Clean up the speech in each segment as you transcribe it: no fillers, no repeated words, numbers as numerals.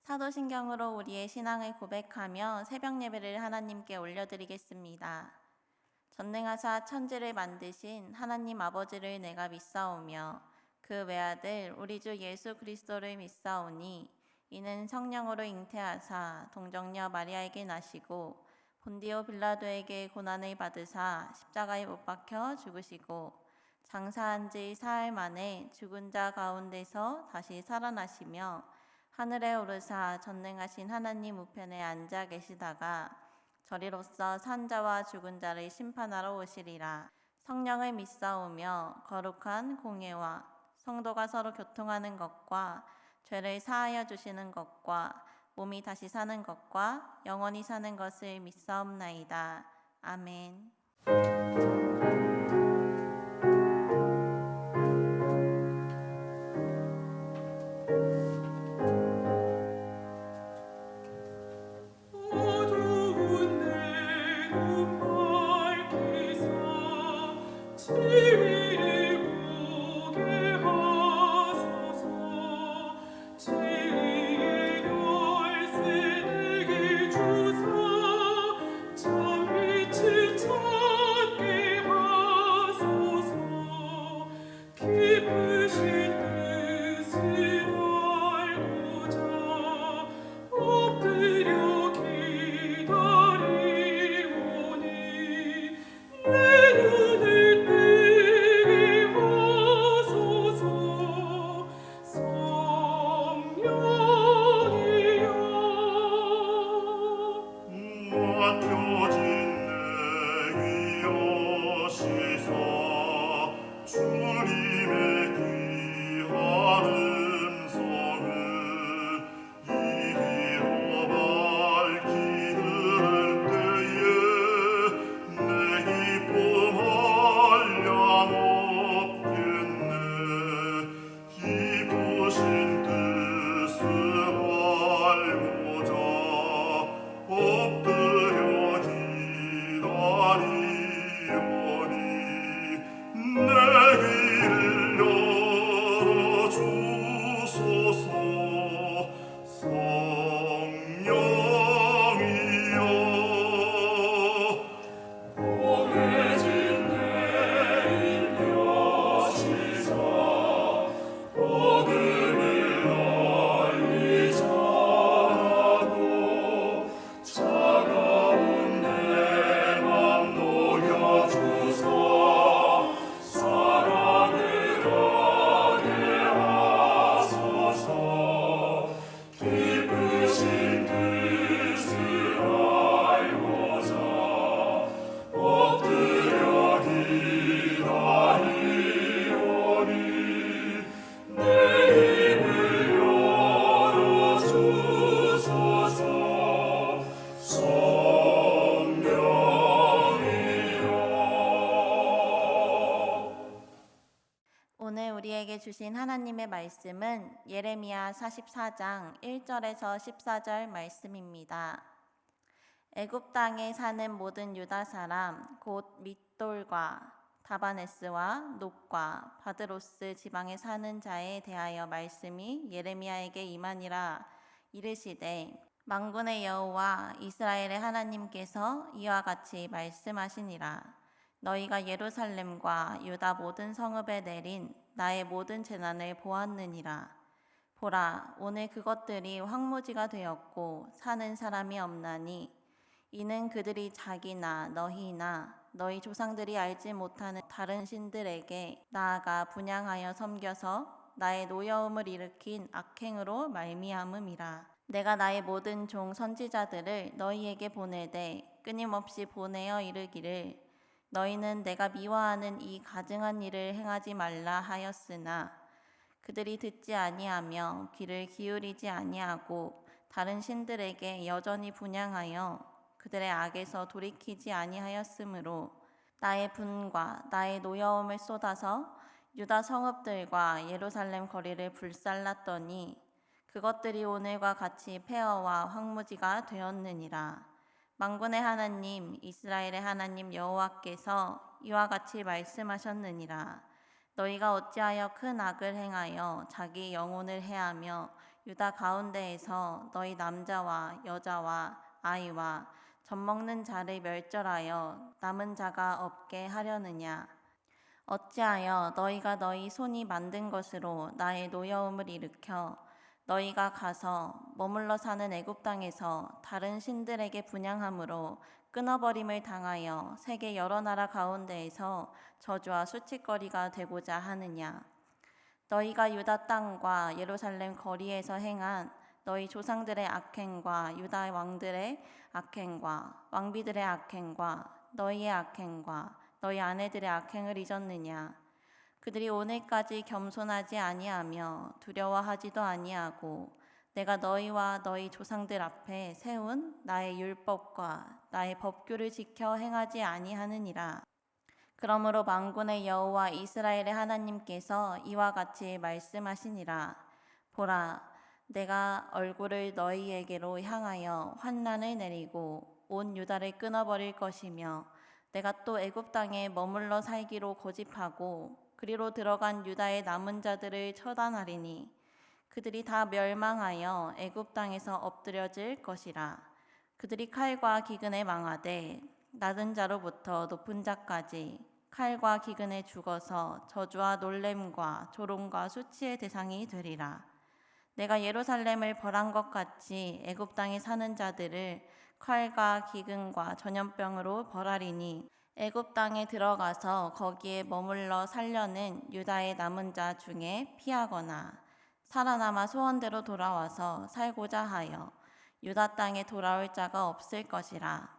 사도신경으로 우리의 신앙을 고백하며 새벽 예배를 하나님께 올려드리겠습니다. 전능하사 천지를 만드신 하나님 아버지를 내가 믿사오며 그 외아들 우리 주 예수 그리스도를 믿사오니 이는 성령으로 잉태하사 동정녀 마리아에게 나시고 본디오 빌라도에게 고난을 받으사 십자가에 못 박혀 죽으시고 장사한 지 사흘 만에 죽은 자 가운데서 다시 살아나시며 하늘에 오르사 전능하신 하나님 우편에 앉아 계시다가 저리로서 산 자와 죽은 자를 심판하러 오시리라. 성령을 믿사오며 거룩한 공예와 성도가 서로 교통하는 것과 죄를 사하여 주시는 것과 몸이 다시 사는 것과 영원히 사는 것을 믿사옵나이다. 아멘. 오늘 우리에게 주신 하나님의 말씀은 예레미야 44장 1절에서 14절 말씀입니다. 애굽 땅에 사는 모든 유다 사람 곧 밋돌과 다바네스와 놋과 바드로스 지방에 사는 자에 대하여 말씀이 예레미야에게 임하니라. 이르시되 만군의 여호와 이스라엘의 하나님께서 이와 같이 말씀하시니라. 너희가 예루살렘과 유다 모든 성읍에 내린 나의 모든 재난을 보았느니라. 보라, 오늘 그것들이 황무지가 되었고 사는 사람이 없나니 이는 그들이 자기나 너희나 너희 조상들이 알지 못하는 다른 신들에게 나아가 분향하여 섬겨서 나의 노여움을 일으킨 악행으로 말미암음이라. 내가 나의 모든 종 선지자들을 너희에게 보내되 끊임없이 보내어 이르기를 너희는 내가 미워하는 이 가증한 일을 행하지 말라 하였으나 그들이 듣지 아니하며 귀를 기울이지 아니하고 다른 신들에게 여전히 분향하여 그들의 악에서 돌이키지 아니하였으므로 나의 분과 나의 노여움을 쏟아서 유다 성읍들과 예루살렘 거리를 불살랐더니 그것들이 오늘과 같이 폐허와 황무지가 되었느니라. 만군의 하나님 이스라엘의 하나님 여호와께서 이와 같이 말씀하셨느니라. 너희가 어찌하여 큰 악을 행하여 자기 영혼을 해하며 유다 가운데에서 너희 남자와 여자와 아이와 젖먹는 자를 멸절하여 남은 자가 없게 하려느냐? 어찌하여 너희가 너희 손이 만든 것으로 나의 노여움을 일으켜 너희가 가서 머물러 사는 애굽 땅에서 다른 신들에게 분향함으로 끊어버림을 당하여 세계 여러 나라 가운데에서 저주와 수치거리가 되고자 하느냐? 너희가 유다 땅과 예루살렘 거리에서 행한 너희 조상들의 악행과 유다 왕들의 악행과 왕비들의 악행과 너희의 악행과 너희 아내들의 악행을 잊었느냐? 그들이 오늘까지 겸손하지 아니하며 두려워하지도 아니하고 내가 너희와 너희 조상들 앞에 세운 나의 율법과 나의 법규를 지켜 행하지 아니하느니라. 그러므로 만군의 여호와 이스라엘의 하나님께서 이와 같이 말씀하시니라. 보라, 내가 얼굴을 너희에게로 향하여 환난을 내리고 온 유다를 끊어버릴 것이며 내가 또 애굽 땅에 머물러 살기로 고집하고 그리로 들어간 유다의 남은 자들을 처단하리니 그들이 다 멸망하여 애굽 땅에서 엎드려질 것이라. 그들이 칼과 기근에 망하되 낮은 자로부터 높은 자까지 칼과 기근에 죽어서 저주와 놀램과 조롱과 수치의 대상이 되리라. 내가 예루살렘을 벌한 것 같이 애굽 땅에 사는 자들을 칼과 기근과 전염병으로 벌하리니 애굽 땅에 들어가서 거기에 머물러 살려는 유다의 남은 자 중에 피하거나 살아남아 소원대로 돌아와서 살고자 하여 유다 땅에 돌아올 자가 없을 것이라.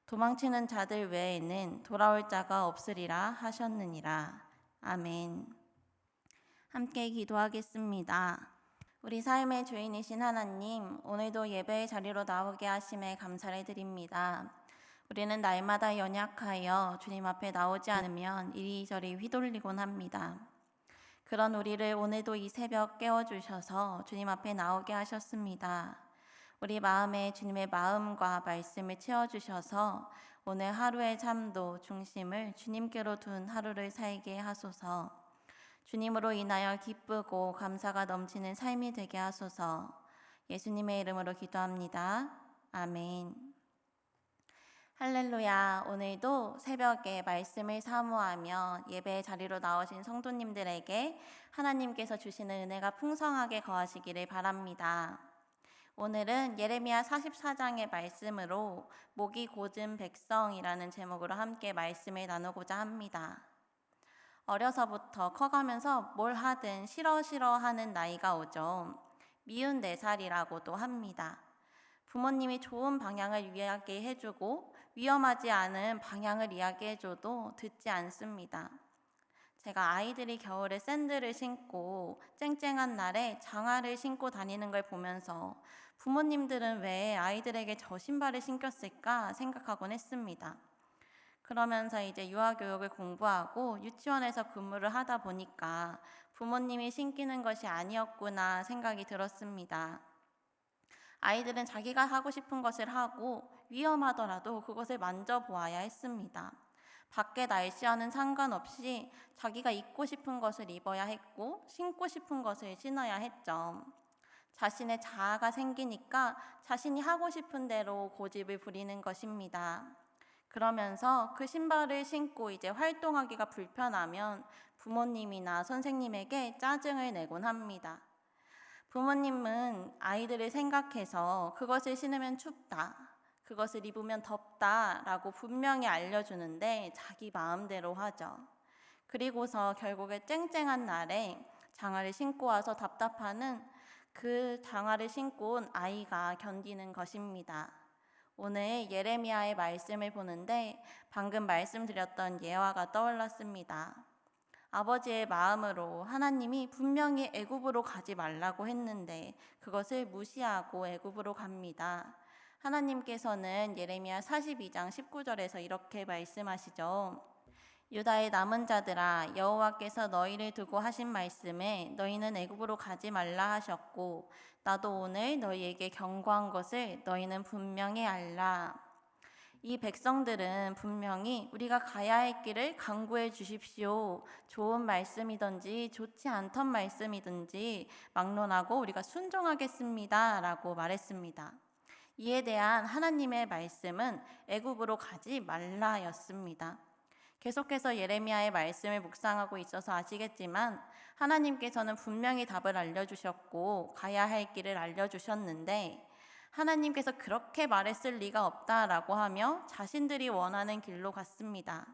도망치는 자들 외에는 돌아올 자가 없으리라 하셨느니라. 아멘. 함께 기도하겠습니다. 우리 삶의 주인이신 하나님, 오늘도 예배의 자리로 나오게 하심에 감사를 드립니다. 우리는 날마다 연약하여 주님 앞에 나오지 않으면 이리저리 휘둘리곤 합니다. 그런 우리를 오늘도 이 새벽 깨워주셔서 주님 앞에 나오게 하셨습니다. 우리 마음에 주님의 마음과 말씀을 채워주셔서 오늘 하루의 삶도 중심을 주님께로 둔 하루를 살게 하소서. 주님으로 인하여 기쁘고 감사가 넘치는 삶이 되게 하소서. 예수님의 이름으로 기도합니다. 아멘. 할렐루야. 오늘도 새벽에 말씀을 사모하며 예배의 자리로 나오신 성도님들에게 하나님께서 주시는 은혜가 풍성하게 거하시기를 바랍니다. 오늘은 예레미야 44장의 말씀으로 목이 곧은 백성이라는 제목으로 함께 말씀을 나누고자 합니다. 어려서부터 커가면서 뭘 하든 싫어하는 나이가 오죠. 미운 4살이라고도 합니다. 부모님이 좋은 방향을 이야기해주고 위험하지 않은 방향을 이야기해줘도 듣지 않습니다. 제가 아이들이 겨울에 샌들을 신고 쨍쨍한 날에 장화를 신고 다니는 걸 보면서 부모님들은 왜 아이들에게 저 신발을 신겼을까 생각하곤 했습니다. 그러면서 이제 유아교육을 공부하고 유치원에서 근무를 하다 보니까 부모님이 신기는 것이 아니었구나 생각이 들었습니다. 아이들은 자기가 하고 싶은 것을 하고 위험하더라도 그것을 만져보아야 했습니다. 밖에 날씨와는 상관없이 자기가 입고 싶은 것을 입어야 했고 신고 싶은 것을 신어야 했죠. 자신의 자아가 생기니까 자신이 하고 싶은 대로 고집을 부리는 것입니다. 그러면서 그 신발을 신고 이제 활동하기가 불편하면 부모님이나 선생님에게 짜증을 내곤 합니다. 부모님은 아이들을 생각해서 그것을 신으면 춥다, 그것을 입으면 덥다 라고 분명히 알려주는데 자기 마음대로 하죠. 그리고서 결국에 쨍쨍한 날에 장화를 신고 와서 답답하는 그 장화를 신고 온 아이가 견디는 것입니다. 오늘 예레미야의 말씀을 보는데 방금 말씀드렸던 예화가 떠올랐습니다. 아버지의 마음으로 하나님이 분명히 애굽으로 가지 말라고 했는데 그것을 무시하고 애굽으로 갑니다. 하나님께서는 예레미야 42장 19절에서 이렇게 말씀하시죠. 유다의 남은 자들아, 여호와께서 너희를 두고 하신 말씀에 너희는 애굽으로 가지 말라 하셨고 나도 오늘 너희에게 경고한 것을 너희는 분명히 알라. 이 백성들은 분명히 우리가 가야 할 길을 강구해 주십시오. 좋은 말씀이든지 좋지 않던 말씀이든지 막론하고 우리가 순종하겠습니다. 라고 말했습니다. 이에 대한 하나님의 말씀은 애굽으로 가지 말라였습니다. 계속해서 예레미야의 말씀을 묵상하고 있어서 아시겠지만 하나님께서는 분명히 답을 알려주셨고 가야 할 길을 알려주셨는데 하나님께서 그렇게 말했을 리가 없다라고 하며 자신들이 원하는 길로 갔습니다.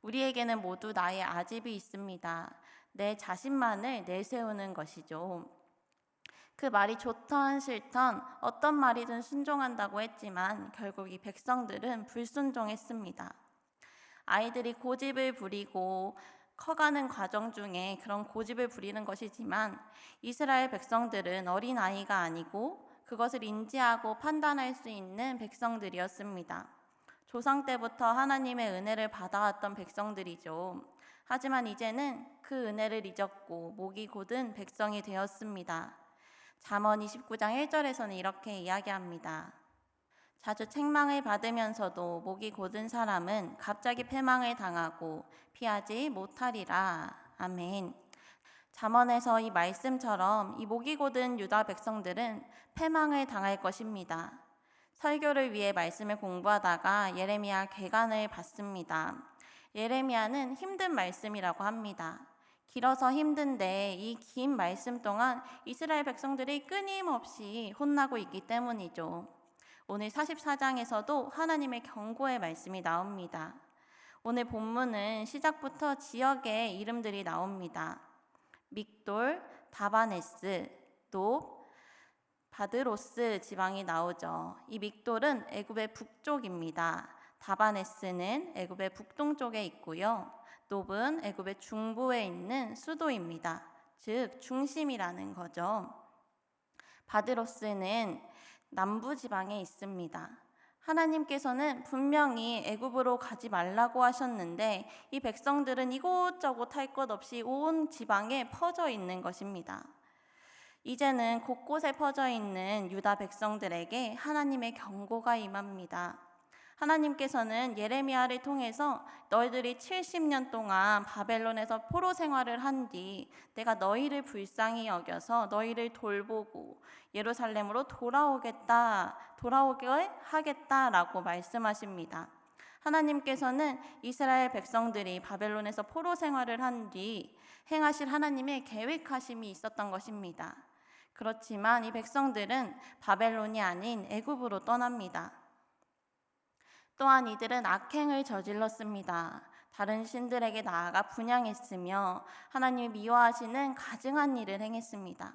우리에게는 모두 나의 아집이 있습니다. 내 자신만을 내세우는 것이죠. 그 말이 좋던 싫던 어떤 말이든 순종한다고 했지만 결국 이 백성들은 불순종했습니다. 아이들이 고집을 부리고 커가는 과정 중에 그런 고집을 부리는 것이지만 이스라엘 백성들은 어린 아이가 아니고 그것을 인지하고 판단할 수 있는 백성들이었습니다. 조상 때부터 하나님의 은혜를 받아왔던 백성들이죠. 하지만 이제는 그 은혜를 잊었고 목이 곧은 백성이 되었습니다. 잠언 29장 1절에서는 이렇게 이야기합니다. 자주 책망을 받으면서도 목이 곧은 사람은 갑자기 패망을 당하고 피하지 못하리라. 아멘. 잠언에서 이 말씀처럼 이 목이 곧은 유다 백성들은 패망을 당할 것입니다. 설교를 위해 말씀을 공부하다가 예레미야 계간을 봤습니다. 예레미야는 힘든 말씀이라고 합니다. 길어서 힘든데 이 긴 말씀 동안 이스라엘 백성들이 끊임없이 혼나고 있기 때문이죠. 오늘 44장에서도 하나님의 경고의 말씀이 나옵니다. 오늘 본문은 시작부터 지역의 이름들이 나옵니다. 믹돌, 다바네스, 높, 바드로스 지방이 나오죠. 이 믹돌은 애굽의 북쪽입니다. 다바네스는 애굽의 북동쪽에 있고요. 높은 애굽의 중부에 있는 수도입니다. 즉 중심이라는 거죠. 바드로스는 남부 지방에 있습니다. 하나님께서는 분명히 애굽으로 가지 말라고 하셨는데 이 백성들은 이곳저곳 할 것 없이 온 지방에 퍼져 있는 것입니다. 이제는 곳곳에 퍼져 있는 유다 백성들에게 하나님의 경고가 임합니다. 하나님께서는 예레미야를 통해서 너희들이 70년 동안 바벨론에서 포로 생활을 한 뒤 내가 너희를 불쌍히 여겨서 너희를 돌보고 예루살렘으로 돌아오게 하겠다라고 말씀하십니다. 하나님께서는 이스라엘 백성들이 바벨론에서 포로 생활을 한 뒤 행하실 하나님의 계획하심이 있었던 것입니다. 그렇지만 이 백성들은 바벨론이 아닌 애굽으로 떠납니다. 또한 이들은 악행을 저질렀습니다. 다른 신들에게 나아가 분향했으며 하나님이 미워하시는 가증한 일을 행했습니다.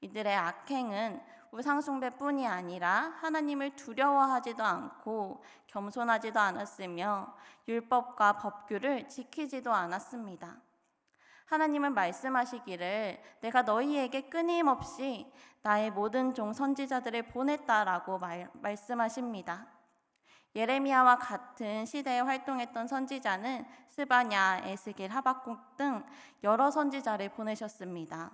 이들의 악행은 우상숭배뿐이 아니라 하나님을 두려워하지도 않고 겸손하지도 않았으며 율법과 법규를 지키지도 않았습니다. 하나님은 말씀하시기를 내가 너희에게 끊임없이 나의 모든 종 선지자들을 보냈다라고 말씀하십니다. 예레미야와 같은 시대에 활동했던 선지자는 스바냐, 에스겔, 하박국 등 여러 선지자를 보내셨습니다.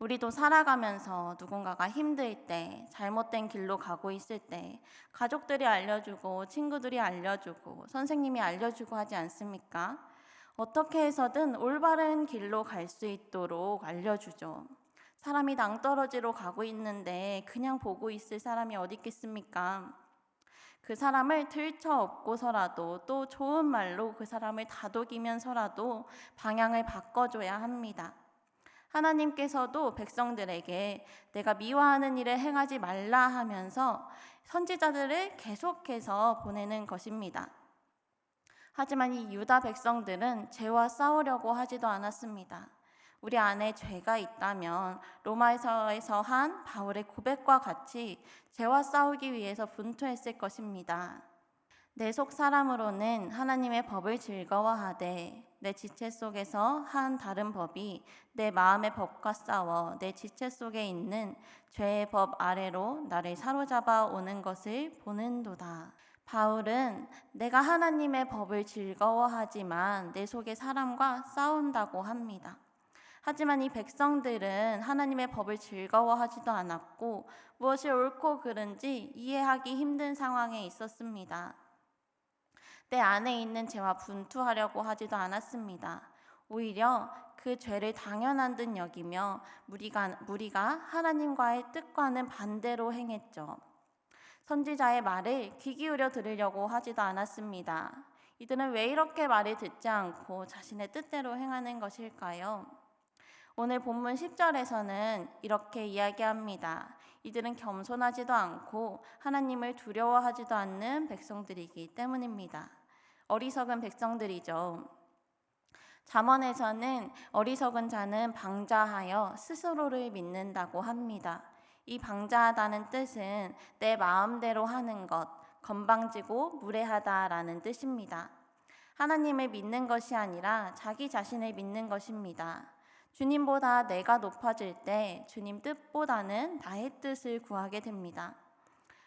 우리도 살아가면서 누군가가 힘들 때, 잘못된 길로 가고 있을 때 가족들이 알려주고 친구들이 알려주고 선생님이 알려주고 하지 않습니까? 어떻게 해서든 올바른 길로 갈 수 있도록 알려주죠. 사람이 낭떠러지로 가고 있는데 그냥 보고 있을 사람이 어디 있겠습니까? 그 사람을 들쳐업고서라도 또 좋은 말로 그 사람을 다독이면서라도 방향을 바꿔줘야 합니다. 하나님께서도 백성들에게 내가 미워하는 일을 행하지 말라 하면서 선지자들을 계속해서 보내는 것입니다. 하지만 이 유다 백성들은 죄와 싸우려고 하지도 않았습니다. 우리 안에 죄가 있다면 로마서에서 한 바울의 고백과 같이 죄와 싸우기 위해서 분투했을 것입니다. 내 속 사람으로는 하나님의 법을 즐거워하되 내 지체 속에서 한 다른 법이 내 마음의 법과 싸워 내 지체 속에 있는 죄의 법 아래로 나를 사로잡아 오는 것을 보는도다. 바울은 내가 하나님의 법을 즐거워하지만 내 속의 사람과 싸운다고 합니다. 하지만 이 백성들은 하나님의 법을 즐거워하지도 않았고 무엇이 옳고 그른지 이해하기 힘든 상황에 있었습니다. 내 안에 있는 죄와 분투하려고 하지도 않았습니다. 오히려 그 죄를 당연한 듯 여기며 무리가 하나님과의 뜻과는 반대로 행했죠. 선지자의 말을 귀 기울여 들으려고 하지도 않았습니다. 이들은 왜 이렇게 말을 듣지 않고 자신의 뜻대로 행하는 것일까요? 오늘 본문 10절에서는 이렇게 이야기합니다. 이들은 겸손하지도 않고 하나님을 두려워하지도 않는 백성들이기 때문입니다. 어리석은 백성들이죠. 잠언에서는 어리석은 자는 방자하여 스스로를 믿는다고 합니다. 이 방자하다는 뜻은 내 마음대로 하는 것, 건방지고 무례하다라는 뜻입니다. 하나님을 믿는 것이 아니라 자기 자신을 믿는 것입니다. 주님보다 내가 높아질 때 주님 뜻보다는 나의 뜻을 구하게 됩니다.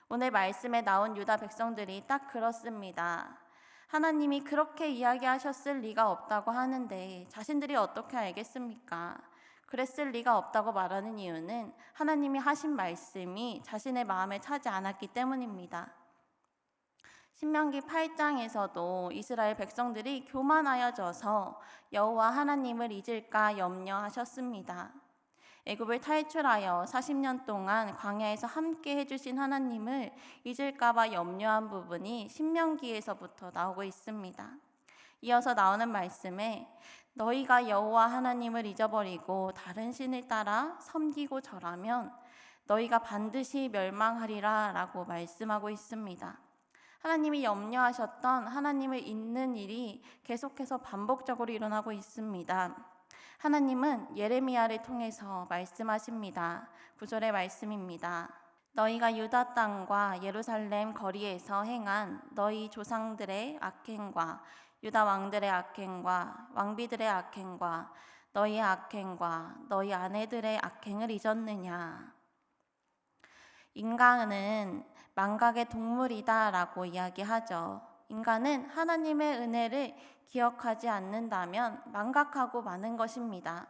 오늘 말씀에 나온 유다 백성들이 딱 그렇습니다. 하나님이 그렇게 이야기하셨을 리가 없다고 하는데 자신들이 어떻게 알겠습니까? 그랬을 리가 없다고 말하는 이유는 하나님이 하신 말씀이 자신의 마음에 차지 않았기 때문입니다. 신명기 8장에서도 이스라엘 백성들이 교만하여져서 여호와 하나님을 잊을까 염려하셨습니다. 애굽을 탈출하여 40년 동안 광야에서 함께 해주신 하나님을 잊을까 봐 염려한 부분이 신명기에서부터 나오고 있습니다. 이어서 나오는 말씀에 너희가 여호와 하나님을 잊어버리고 다른 신을 따라 섬기고 절하면 너희가 반드시 멸망하리라 라고 말씀하고 있습니다. 하나님이 염려하셨던 하나님을 잊는 일이 계속해서 반복적으로 일어나고 있습니다. 하나님은 예레미야를 통해서 말씀하십니다. 9절의 말씀입니다. 너희가 유다 땅과 예루살렘 거리에서 행한 너희 조상들의 악행과 유다 왕들의 악행과 왕비들의 악행과 너희의 악행과 너희 아내들의 악행을 잊었느냐. 인간은 망각의 동물이다라고 이야기하죠. 인간은 하나님의 은혜를 기억하지 않는다면 망각하고 마는 것입니다.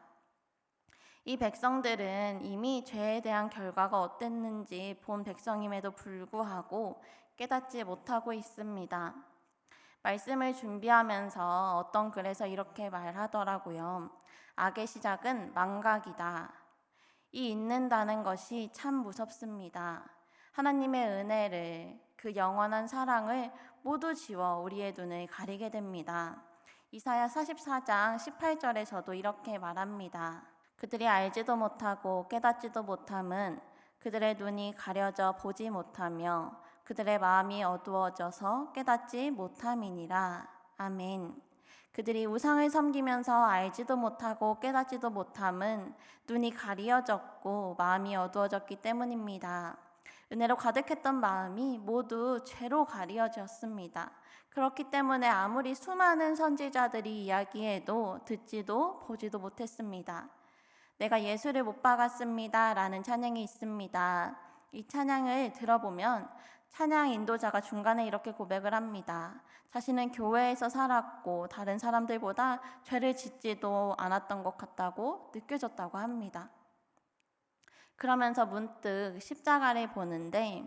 이 백성들은 이미 죄에 대한 결과가 어땠는지 본 백성임에도 불구하고 깨닫지 못하고 있습니다. 말씀을 준비하면서 어떤 글에서 이렇게 말하더라고요. 악의 시작은 망각이다. 이 잊는다는 것이 참 무섭습니다. 하나님의 은혜를, 그 영원한 사랑을 모두 지워 우리의 눈을 가리게 됩니다. 이사야 44장 18절에서도 이렇게 말합니다. 그들이 알지도 못하고 깨닫지도 못함은 그들의 눈이 가려져 보지 못하며 그들의 마음이 어두워져서 깨닫지 못함이니라. 아멘. 그들이 우상을 섬기면서 알지도 못하고 깨닫지도 못함은 눈이 가리어졌고 마음이 어두워졌기 때문입니다. 은혜로 가득했던 마음이 모두 죄로 가리어졌습니다. 그렇기 때문에 아무리 수많은 선지자들이 이야기해도 듣지도 보지도 못했습니다. 내가 예수를 못 박았습니다 라는 찬양이 있습니다. 이 찬양을 들어보면 찬양 인도자가 중간에 이렇게 고백을 합니다. 자신은 교회에서 살았고 다른 사람들보다 죄를 짓지도 않았던 것 같다고 느껴졌다고 합니다. 그러면서 문득 십자가를 보는데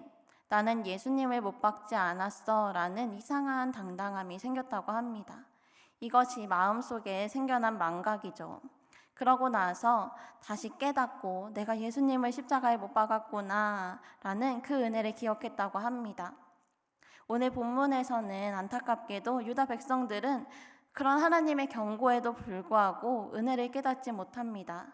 나는 예수님을 못 박지 않았어 라는 이상한 당당함이 생겼다고 합니다. 이것이 마음속에 생겨난 망각이죠. 그러고 나서 다시 깨닫고 내가 예수님을 십자가에 못 박았구나 라는 그 은혜를 기억했다고 합니다. 오늘 본문에서는 안타깝게도 유다 백성들은 그런 하나님의 경고에도 불구하고 은혜를 깨닫지 못합니다.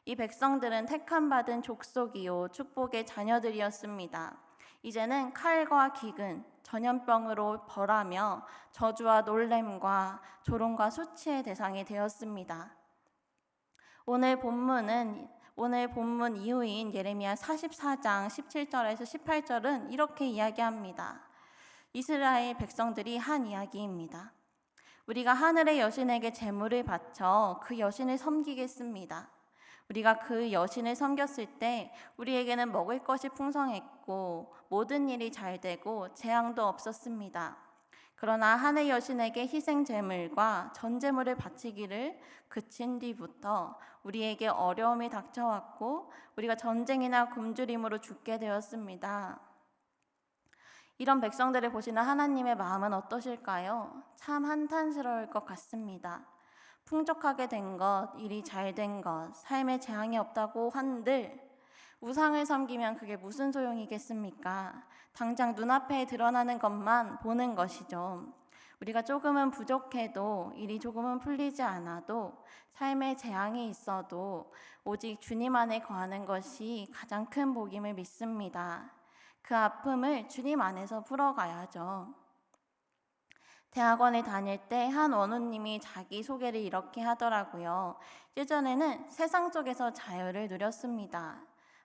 이 백성들은 택함받은 족속이요 축복의 자녀들이었습니다. 이제는 칼과 기근, 전염병으로 벌하며 저주와 놀램과 조롱과 수치의 대상이 되었습니다. 오늘 본문 이후인 예레미야 44장 17절에서 18절은 이렇게 이야기합니다. 이스라엘 백성들이 한 이야기입니다. 우리가 하늘의 여신에게 제물을 바쳐 그 여신을 섬기겠습니다. 우리가 그 여신을 섬겼을 때 우리에게는 먹을 것이 풍성했고 모든 일이 잘 되고 재앙도 없었습니다. 그러나 하늘 여신에게 희생 제물과 전 제물을 바치기를 그친 뒤부터 우리에게 어려움이 닥쳐왔고 우리가 전쟁이나 굶주림으로 죽게 되었습니다. 이런 백성들을 보시는 하나님의 마음은 어떠실까요? 참 한탄스러울 것 같습니다. 풍족하게 된 것, 일이 잘 된 것, 삶에 재앙이 없다고 한들 우상을 섬기면 그게 무슨 소용이겠습니까? 당장 눈앞에 드러나는 것만 보는 것이죠. 우리가 조금은 부족해도 일이 조금은 풀리지 않아도 삶에 재앙이 있어도 오직 주님 안에 거하는 것이 가장 큰 복임을 믿습니다. 그 아픔을 주님 안에서 풀어가야죠. 대학원에 다닐 때 한 원우님이 자기 소개를 이렇게 하더라고요. 예전에는 세상 속에서 자유를 누렸습니다.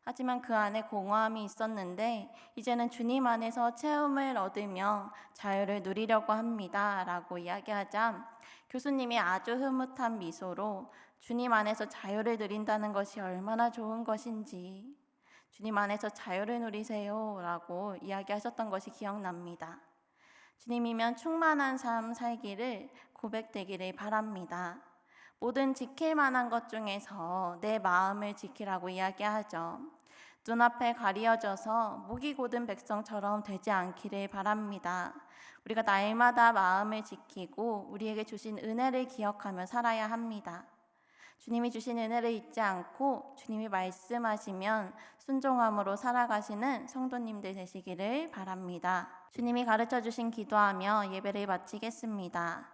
하지만 그 안에 공허함이 있었는데 이제는 주님 안에서 체험을 얻으며 자유를 누리려고 합니다. 라고 이야기하자 교수님이 아주 흐뭇한 미소로 주님 안에서 자유를 누린다는 것이 얼마나 좋은 것인지 주님 안에서 자유를 누리세요 라고 이야기하셨던 것이 기억납니다. 주님이면 충만한 삶 살기를 고백되기를 바랍니다. 모든 지킬 만한 것 중에서 내 마음을 지키라고 이야기하죠. 눈앞에 가리어져서 목이 곧은 백성처럼 되지 않기를 바랍니다. 우리가 날마다 마음을 지키고 우리에게 주신 은혜를 기억하며 살아야 합니다. 주님이 주신 은혜를 잊지 않고 주님이 말씀하시면 순종함으로 살아가시는 성도님들 되시기를 바랍니다. 주님이 가르쳐 주신 기도하며 예배를 마치겠습니다.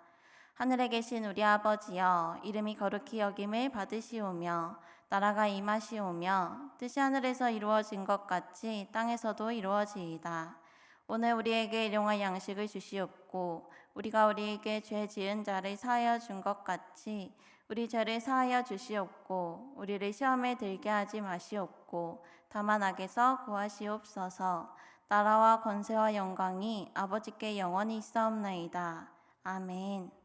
하늘에 계신 우리 아버지여, 이름이 거룩히 여김을 받으시오며 나라가 임하시오며 뜻이 하늘에서 이루어진 것 같이 땅에서도 이루어지이다. 오늘 우리에게 일용할 양식을 주시옵고 우리가 우리에게 죄 지은 자를 사하여 준 것 같이 우리 죄를 사하여 주시옵고 우리를 시험에 들게 하지 마시옵고 다만 악에서 구하시옵소서. 나라와 권세와 영광이 아버지께 영원히 있사옵나이다. 아멘.